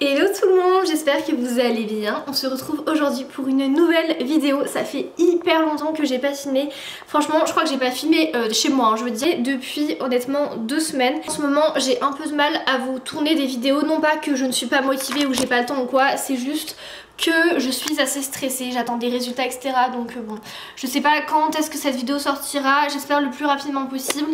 Hello tout le monde, j'espère que vous allez bien. On se retrouve aujourd'hui pour une nouvelle vidéo. Ça fait hyper longtemps que j'ai pas filmé. Franchement, je crois que j'ai pas filmé chez moi, hein, je veux dire, depuis honnêtement 2 semaines. En ce moment, j'ai un peu de mal à vous tourner des vidéos. Non pas que je ne suis pas motivée ou j'ai pas le temps ou quoi, c'est juste que je suis assez stressée, j'attends des résultats etc. Donc bon, je sais pas quand est-ce que cette vidéo sortira, j'espère le plus rapidement possible.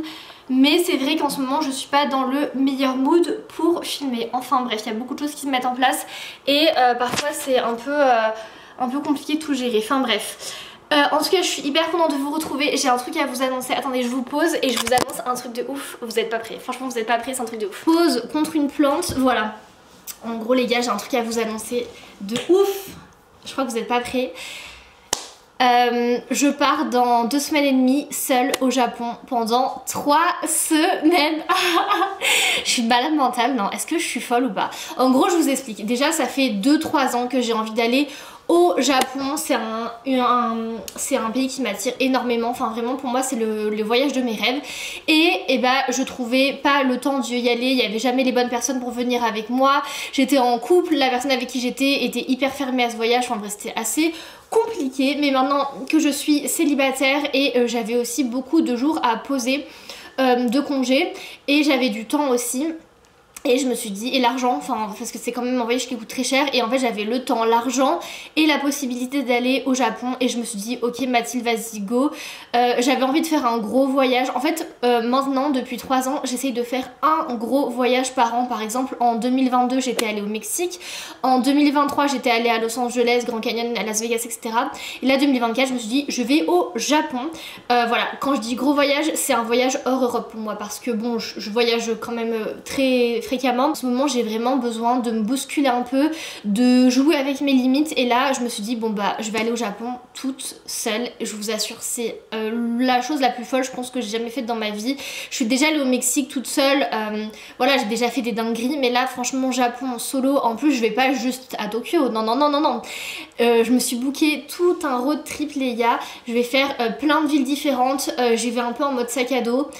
Mais c'est vrai qu'en ce moment je suis pas dans le meilleur mood pour filmer. Enfin bref, il y a beaucoup de choses qui se mettent en place et parfois c'est un peu compliqué de tout gérer. Enfin bref. En tout cas je suis hyper contente de vous retrouver. J'ai un truc à vous annoncer. Attendez, je vous pose et je vous annonce un truc de ouf. Vous êtes pas prêts, franchement vous êtes pas prêts, c'est un truc de ouf. Pause contre une plante, voilà. En gros les gars, j'ai un truc à vous annoncer de ouf. Je crois que vous êtes pas prêts. Je pars dans 2 semaines et demie seule au Japon pendant 3 semaines. Je suis malade mentale, non? Est-ce que je suis folle ou pas? En gros je vous explique. Déjà ça fait 2-3 ans que j'ai envie d'aller au Japon. C'est un pays qui m'attire énormément. Enfin vraiment pour moi c'est le voyage de mes rêves. Et bah je trouvais pas le temps d'y aller. Il y avait jamais les bonnes personnes pour venir avec moi. J'étais en couple, la personne avec qui j'étais était hyper fermée à ce voyage. Enfin bref c'était assez compliqué, mais maintenant que je suis célibataire et j'avais aussi beaucoup de jours à poser de congés et j'avais du temps aussi. Et je me suis dit, et l'argent, enfin parce que c'est quand même un voyage qui coûte très cher. Et en fait j'avais le temps, l'argent et la possibilité d'aller au Japon. Et je me suis dit, ok Mathilde vas-y go. J'avais envie de faire un gros voyage. En fait maintenant depuis 3 ans j'essaye de faire un gros voyage par an. Par exemple en 2022 j'étais allée au Mexique. En 2023 j'étais allée à Los Angeles, Grand Canyon, à Las Vegas etc. Et là 2024 je me suis dit je vais au Japon. Voilà, quand je dis gros voyage c'est un voyage hors Europe pour moi. Parce que bon je voyage quand même très fréquemment. En ce moment j'ai vraiment besoin de me bousculer un peu, de jouer avec mes limites et là je me suis dit bon bah je vais aller au Japon toute seule. Je vous assure c'est la chose la plus folle je pense que j'ai jamais faite dans ma vie. Je suis déjà allée au Mexique toute seule, voilà j'ai déjà fait des dingueries mais là franchement Japon solo, en plus je vais pas juste à Tokyo, non non non non non. Je me suis booké tout un road trip les gars, je vais faire plein de villes différentes, j'y vais un peu en mode sac à dos.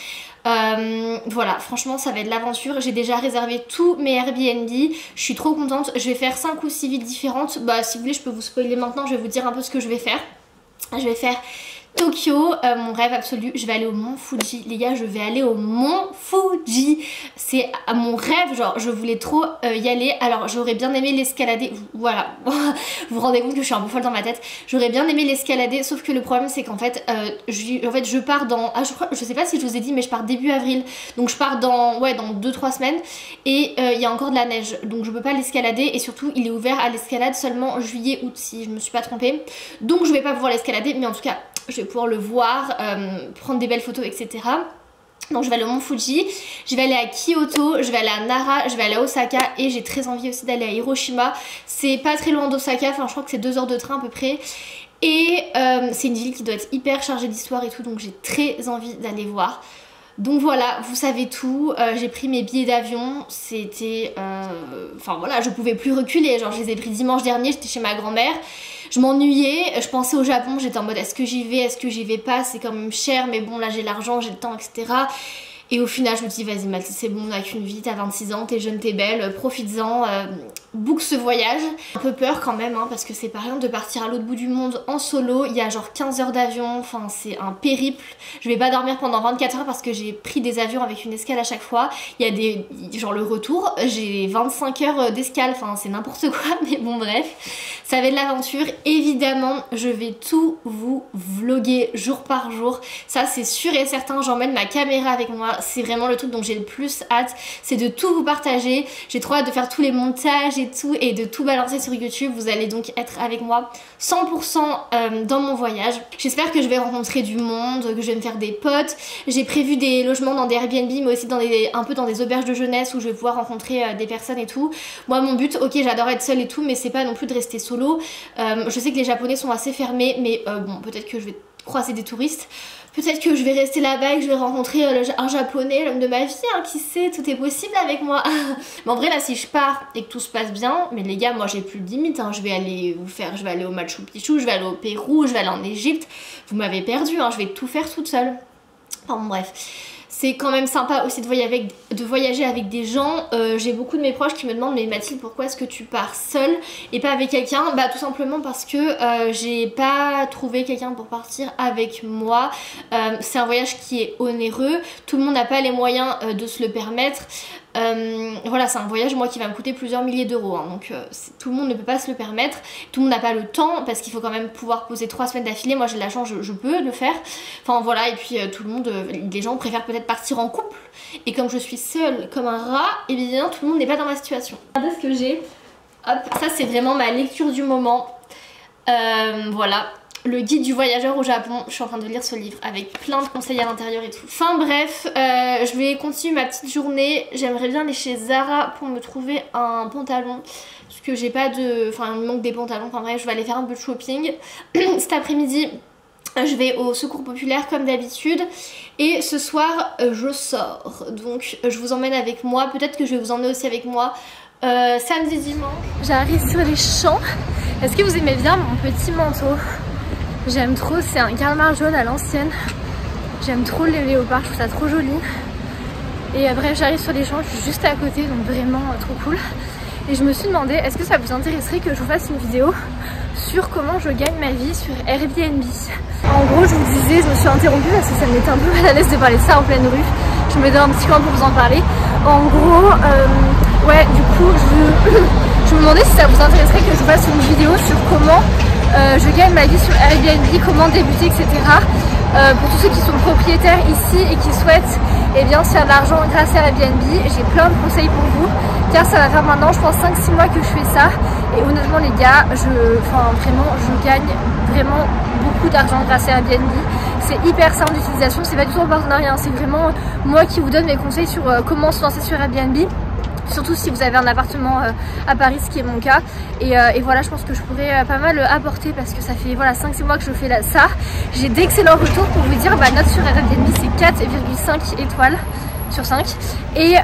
Voilà franchement ça va être l'aventure. J'ai déjà réservé tous mes Airbnb, je suis trop contente. Je vais faire 5 ou 6 villes différentes. Bah si vous voulez je peux vous spoiler maintenant, je vais vous dire un peu ce que je vais faire. Je vais faire Tokyo, mon rêve absolu, je vais aller au mont Fuji. Les gars je vais aller au mont Fuji. C'est mon rêve, genre je voulais trop y aller. Alors j'aurais bien aimé l'escalader, voilà. Vous vous rendez compte que je suis un peu folle dans ma tête. J'aurais bien aimé l'escalader sauf que le problème c'est qu'en fait je pars dans, je sais pas si je vous ai dit mais je pars début avril. Donc je pars dans 2-3 semaines et il y a encore de la neige. Donc je peux pas l'escalader et surtout il est ouvert à l'escalade seulement juillet août si je me suis pas trompée. Donc je vais pas pouvoir l'escalader mais en tout cas je vais pouvoir le voir, prendre des belles photos etc. Donc je vais aller au mont Fuji, je vais aller à Kyoto, je vais aller à Nara, je vais aller à Osaka et j'ai très envie aussi d'aller à Hiroshima. C'est pas très loin d'Osaka, enfin je crois que c'est 2 heures de train à peu près. Et c'est une ville qui doit être hyper chargée d'histoire et tout, donc j'ai très envie d'aller voir. Donc voilà, vous savez tout, j'ai pris mes billets d'avion, c'était... Enfin voilà, je pouvais plus reculer, genre je les ai pris dimanche dernier, j'étais chez ma grand-mère. Je m'ennuyais, je pensais au Japon, j'étais en mode est-ce que j'y vais, est-ce que j'y vais pas, c'est quand même cher mais bon là j'ai l'argent, j'ai le temps etc. Et au final je me dis vas-y Mathilde c'est bon, on n'a qu'une vie, t'as 26 ans, t'es jeune, t'es belle, profites-en, book ce voyage. Un peu peur quand même hein, parce que c'est pas rien de partir à l'autre bout du monde en solo, il y a genre 15 heures d'avion, enfin c'est un périple. Je vais pas dormir pendant 24 heures parce que j'ai pris des avions avec une escale à chaque fois. Il y a des, genre le retour, j'ai 25 heures d'escale, enfin c'est n'importe quoi mais bon bref. Ça va être l'aventure, évidemment je vais tout vous vlogger jour par jour. Ça c'est sûr et certain, j'emmène ma caméra avec moi. C'est vraiment le truc dont j'ai le plus hâte, c'est de tout vous partager. J'ai trop hâte de faire tous les montages et tout et de tout balancer sur YouTube. Vous allez donc être avec moi 100% dans mon voyage. J'espère que je vais rencontrer du monde, que je vais me faire des potes. J'ai prévu des logements dans des Airbnb mais aussi dans un peu dans des auberges de jeunesse où je vais pouvoir rencontrer des personnes et tout. Moi mon but, ok j'adore être seule et tout mais c'est pas non plus de rester solo. Je sais que les Japonais sont assez fermés mais bon peut-être que je vais croiser des touristes. Peut-être que je vais rester là-bas et que je vais rencontrer un japonais, l'homme de ma vie, hein, qui sait, tout est possible avec moi. Mais en vrai là si je pars et que tout se passe bien, mais les gars moi j'ai plus de limite, hein. Je vais aller au Machu Picchu, je vais aller au Pérou, je vais aller en Égypte. Vous m'avez perdu, hein, je vais tout faire toute seule. Enfin bon bref. c'est quand même sympa aussi de voyager avec des gens. J'ai beaucoup de mes proches qui me demandent mais Mathilde pourquoi est-ce que tu pars seule et pas avec quelqu'un? Bah tout simplement parce que j'ai pas trouvé quelqu'un pour partir avec moi. C'est un voyage qui est onéreux, tout le monde n'a pas les moyens de se le permettre. Voilà, c'est un voyage moi qui va me coûter plusieurs milliers d'euros hein, donc tout le monde ne peut pas se le permettre, tout le monde n'a pas le temps parce qu'il faut quand même pouvoir poser 3 semaines d'affilée. Moi j'ai de la chance, je peux le faire, enfin voilà. Et puis tout le monde, les gens préfèrent peut-être partir en couple et comme je suis seule comme un rat, et bien tout le monde n'est pas dans ma situation. Regardez ce que j'ai, hop, ça c'est vraiment ma lecture du moment, voilà. Le guide du voyageur au Japon, je suis en train de lire ce livre avec plein de conseils à l'intérieur et tout. Enfin bref, je vais continuer ma petite journée. J'aimerais bien aller chez Zara pour me trouver un pantalon. Parce que j'ai pas de... Enfin il me manque des pantalons, enfin bref je vais aller faire un peu de shopping. Cet après-midi je vais au Secours Populaire comme d'habitude. Et ce soir je sors. Donc je vous emmène avec moi, peut-être que je vais vous emmener aussi avec moi. Samedi, dimanche. J'arrive sur les champs. Est-ce que vous aimez bien mon petit manteau? J'aime trop, c'est un calmar jaune à l'ancienne. J'aime trop les léopards, je trouve ça trop joli. Et bref, j'arrive sur les champs, je suis juste à côté, donc vraiment trop cool. Et je me suis demandé, est-ce que ça vous intéresserait que je vous fasse une vidéo sur comment je gagne ma vie sur Airbnb? En gros, je vous disais, je me suis interrompue parce que ça me mettait un peu mal à l'aise de parler de ça en pleine rue. Je me donne un petit coin pour vous en parler. En gros, ouais, du coup, je me demandais si ça vous intéresserait que je vous fasse une vidéo sur comment je gagne ma vie sur Airbnb, comment débuter, etc. Pour tous ceux qui sont propriétaires ici et qui souhaitent eh bien, se faire de l'argent grâce à Airbnb, j'ai plein de conseils pour vous car ça va faire maintenant je pense 5-6 mois que je fais ça et honnêtement les gars, je gagne vraiment beaucoup d'argent grâce à Airbnb. C'est hyper simple d'utilisation, c'est pas du tout en partenariat, c'est vraiment moi qui vous donne mes conseils sur comment se lancer sur Airbnb. Surtout si vous avez un appartement à Paris, ce qui est mon cas. Et voilà, je pense que je pourrais pas mal apporter parce que ça fait voilà 5-6 mois que je fais ça. J'ai d'excellents retours pour vous dire, note sur Airbnb c'est 4,5 étoiles sur 5. Et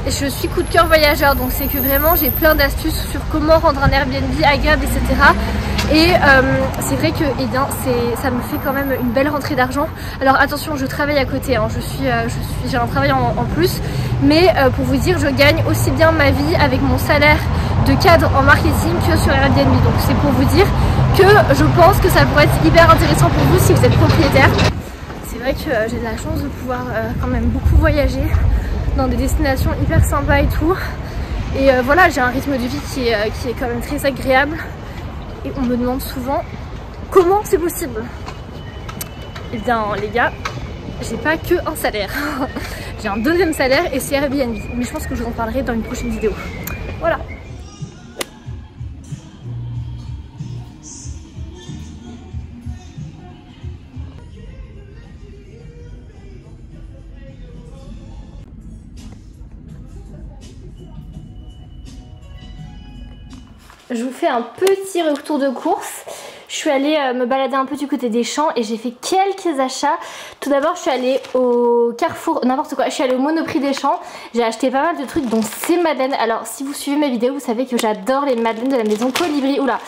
je suis coup de cœur voyageur, donc c'est que vraiment j'ai plein d'astuces sur comment rendre un Airbnb agréable, etc. Et c'est vrai que eh bien, ça me fait quand même une belle rentrée d'argent. Alors attention, je travaille à côté, hein. J'ai un travail en plus. Mais pour vous dire, je gagne aussi bien ma vie avec mon salaire de cadre en marketing que sur Airbnb. Donc c'est pour vous dire que je pense que ça pourrait être hyper intéressant pour vous si vous êtes propriétaire. C'est vrai que j'ai de la chance de pouvoir quand même beaucoup voyager dans des destinations hyper sympas et tout. Et voilà, j'ai un rythme de vie qui est quand même très agréable. Et on me demande souvent comment c'est possible. Et bien les gars, j'ai pas que un salaire. J'ai un deuxième salaire et c'est Airbnb. Mais je pense que je vous en parlerai dans une prochaine vidéo. Voilà. Je vous fais un petit retour de course. Je suis allée me balader un peu du côté des champs et j'ai fait quelques achats. Tout d'abord je suis allée au Carrefour, n'importe quoi, je suis allée au Monoprix des Champs. J'ai acheté pas mal de trucs dont ces madeleines. Alors si vous suivez mes vidéos vous savez que j'adore les madeleines de la maison Colibri. Oula.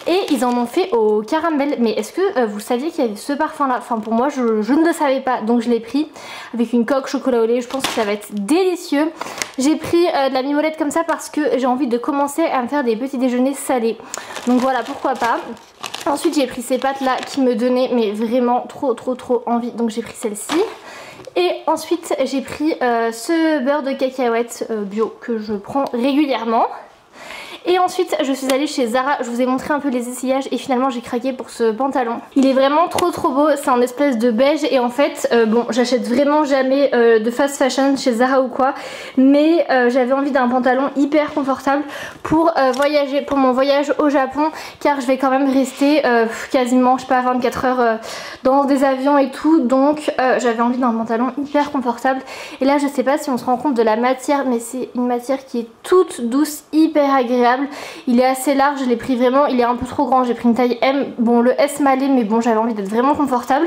Et ils en ont fait au caramel. Mais est-ce que vous saviez qu'il y avait ce parfum là? Enfin pour moi je ne le savais pas, donc je l'ai pris avec une coque chocolat au lait. Je pense que ça va être délicieux. J'ai pris de la mimolette comme ça parce que j'ai envie de commencer à me faire des petits déjeuners salés. Donc voilà, pourquoi pas. Ensuite j'ai pris ces pâtes là qui me donnaient mais vraiment trop envie, donc j'ai pris celle-ci. Et ensuite j'ai pris ce beurre de cacahuète bio que je prends régulièrement. Et ensuite je suis allée chez Zara, je vous ai montré un peu les essayages et finalement j'ai craqué pour ce pantalon. Il est vraiment trop beau, c'est un espèce de beige et en fait bon j'achète vraiment jamais de fast fashion chez Zara ou quoi. Mais j'avais envie d'un pantalon hyper confortable pour voyager, pour mon voyage au Japon. Car je vais quand même rester quasiment je sais pas 24 heures dans des avions et tout. Donc j'avais envie d'un pantalon hyper confortable. Et là je sais pas si on se rend compte de la matière, mais c'est une matière qui est toute douce, hyper agréable. Il est assez large, je l'ai pris vraiment, il est un peu trop grand, j'ai pris une taille M, bon le S m'allait mais bon j'avais envie d'être vraiment confortable.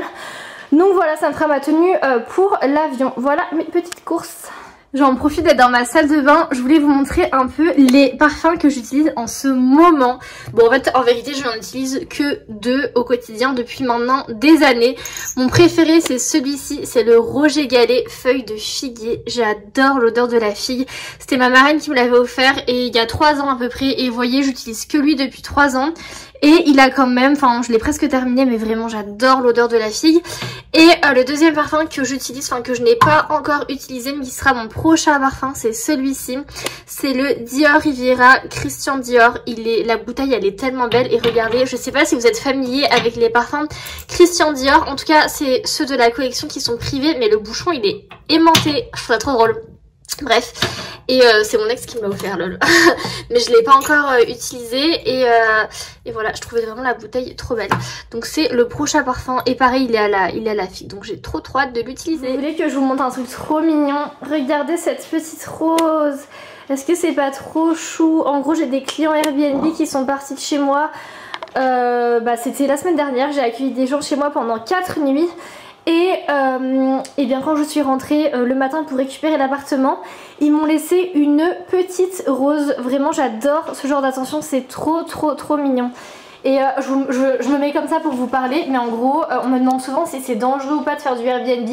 Donc voilà, ça me fera ma tenue pour l'avion. Voilà mes petites courses. J'en profite d'être dans ma salle de bain, je voulais vous montrer un peu les parfums que j'utilise en ce moment. Bon en fait en vérité je n'en utilise que 2 au quotidien depuis maintenant des années. Mon préféré c'est celui-ci, c'est le Roger Gallet feuille de figuier. J'adore l'odeur de la figue. C'était ma marraine qui me l'avait offert et il y a 3 ans à peu près et vous voyez j'utilise que lui depuis 3 ans. Et il a quand même, enfin je l'ai presque terminé mais vraiment j'adore l'odeur de la figue. Et le deuxième parfum que j'utilise, enfin que je n'ai pas encore utilisé mais qui sera mon prochain parfum, c'est celui-ci. C'est le Dior Riviera Christian Dior. La bouteille elle est tellement belle et regardez, je sais pas si vous êtes familier avec les parfums Christian Dior. En tout cas c'est ceux de la collection qui sont privés mais le bouchon il est aimanté. Je trouve ça trop drôle. Bref, et c'est mon ex qui m'a offert lol. Mais je l'ai pas encore utilisé et voilà, je trouvais vraiment la bouteille trop belle. Donc c'est le prochain parfum et pareil il est à la figue, donc j'ai trop hâte de l'utiliser. Vous voulez que je vous montre un truc trop mignon? Regardez cette petite rose. Est-ce que c'est pas trop chou? En gros j'ai des clients Airbnb qui sont partis de chez moi. C'était la semaine dernière, j'ai accueilli des gens chez moi pendant 4 nuits. Et bien quand je suis rentrée le matin pour récupérer l'appartement, ils m'ont laissé une petite rose. Vraiment j'adore ce genre d'attention, c'est trop mignon. Et je me mets comme ça pour vous parler, mais en gros on me demande souvent si c'est dangereux ou pas de faire du Airbnb.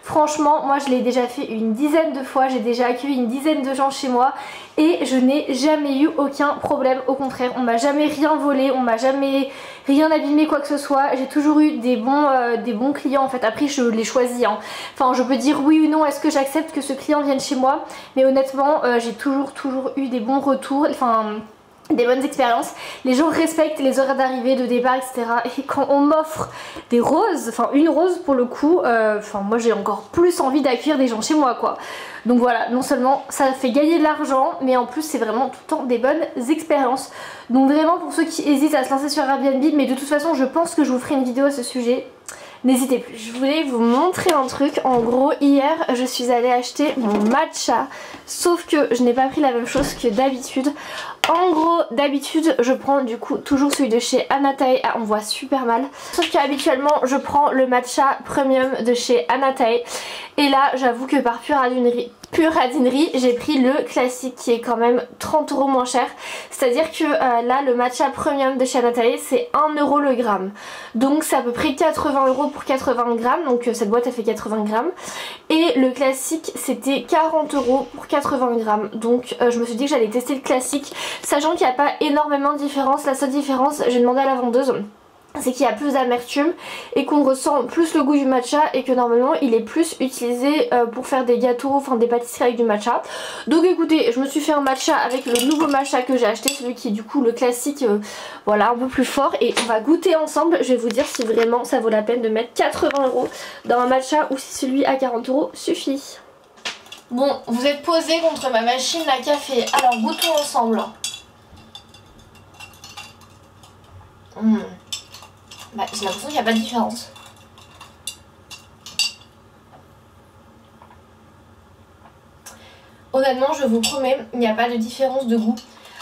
Franchement moi je l'ai déjà fait une dizaine de fois, j'ai déjà accueilli une dizaine de gens chez moi et je n'ai jamais eu aucun problème. Au contraire, on m'a jamais rien volé, on m'a jamais rien abîmé quoi que ce soit. J'ai toujours eu des bons clients en fait. Après je les choisis hein. Enfin je peux dire oui ou non, est-ce que j'accepte que ce client vienne chez moi, mais honnêtement j'ai toujours eu des bons retours, enfin des bonnes expériences. Les gens respectent les horaires d'arrivée, de départ, etc. Et quand on m'offre des roses, enfin une rose pour le coup, moi j'ai encore plus envie d'accueillir des gens chez moi quoi. Donc voilà, non seulement ça fait gagner de l'argent, mais en plus c'est vraiment tout le temps des bonnes expériences. Donc vraiment pour ceux qui hésitent à se lancer sur Airbnb, mais de toute façon je pense que je vous ferai une vidéo à ce sujet. N'hésitez plus. Je voulais vous montrer un truc. En gros hier je suis allée acheter mon matcha, sauf que je n'ai pas pris la même chose que d'habitude. En gros d'habitude je prends du coup toujours celui de chez Anatae. Ah, on voit super mal. Sauf qu'habituellement je prends le matcha premium de chez Anatae. Et là j'avoue que par pure radinerie j'ai pris le classique qui est quand même 30 € moins cher. C'est à dire que là le matcha premium de chez Anatae c'est 1 € le gramme. Donc c'est à peu près 80 € pour 80 grammes. Donc cette boîte elle fait 80 grammes. Et le classique c'était 40 € pour 80 grammes. Donc je me suis dit que j'allais tester le classique, sachant qu'il n'y a pas énormément de différence. La seule différence, j'ai demandé à la vendeuse, c'est qu'il y a plus d'amertume et qu'on ressent plus le goût du matcha et que normalement il est plus utilisé pour faire des gâteaux, enfin des pâtisseries avec du matcha. Donc écoutez, je me suis fait un matcha avec le nouveau matcha que j'ai acheté, celui qui est du coup le classique, voilà, un peu plus fort, et on va goûter ensemble. Je vais vous dire si vraiment ça vaut la peine de mettre 80 € dans un matcha ou si celui à 40 € suffit. Bon, vous êtes posé contre ma machine à café, alors goûtons ensemble. J'ai l'impression qu'il n'y a pas de différence. Honnêtement, je vous promets, il n'y a pas de différence de goût.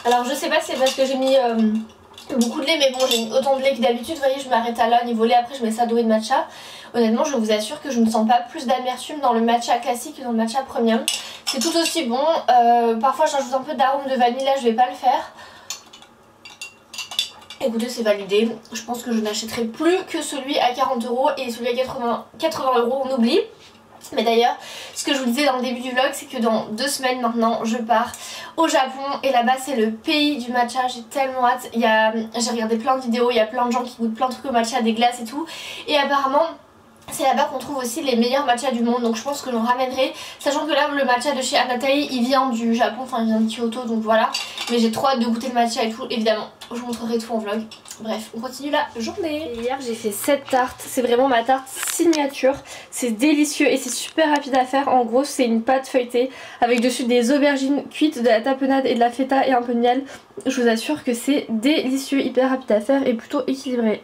Alors je sais pas si c'est parce que j'ai mis beaucoup de lait, mais bon, j'ai mis autant de lait que d'habitude. Vous voyez, je m'arrête à là niveau lait, après je mets ça doué de matcha. Honnêtement, je vous assure que je ne sens pas plus d'amertume dans le matcha classique que dans le matcha premium. C'est tout aussi bon. Parfois j'ajoute un peu d'arôme de vanille, là je vais pas le faire. Écoutez, c'est validé. Je pense que je n'achèterai plus que celui à 40 € et celui à 80 € on oublie. Mais d'ailleurs, ce que je vous disais dans le début du vlog, c'est que dans 2 semaines maintenant, je pars au Japon. Et là-bas, c'est le pays du matcha. J'ai tellement hâte. J'ai regardé plein de vidéos, il y a plein de gens qui goûtent plein de trucs au matcha, des glaces et tout. Et apparemment, c'est là-bas qu'on trouve aussi les meilleurs matchas du monde, donc je pense que j'en ramènerai. Sachant que là le matcha de chez Anatae il vient du Japon, enfin il vient de Kyoto, donc voilà. Mais j'ai trop hâte de goûter le matcha et tout, évidemment. Je vous montrerai tout en vlog. Bref, on continue la journée. Et hier j'ai fait cette tarte, c'est vraiment ma tarte signature. C'est délicieux et c'est super rapide à faire. En gros c'est une pâte feuilletée avec dessus des aubergines cuites, de la tapenade et de la feta et un peu de miel. Je vous assure que c'est délicieux, hyper rapide à faire et plutôt équilibré.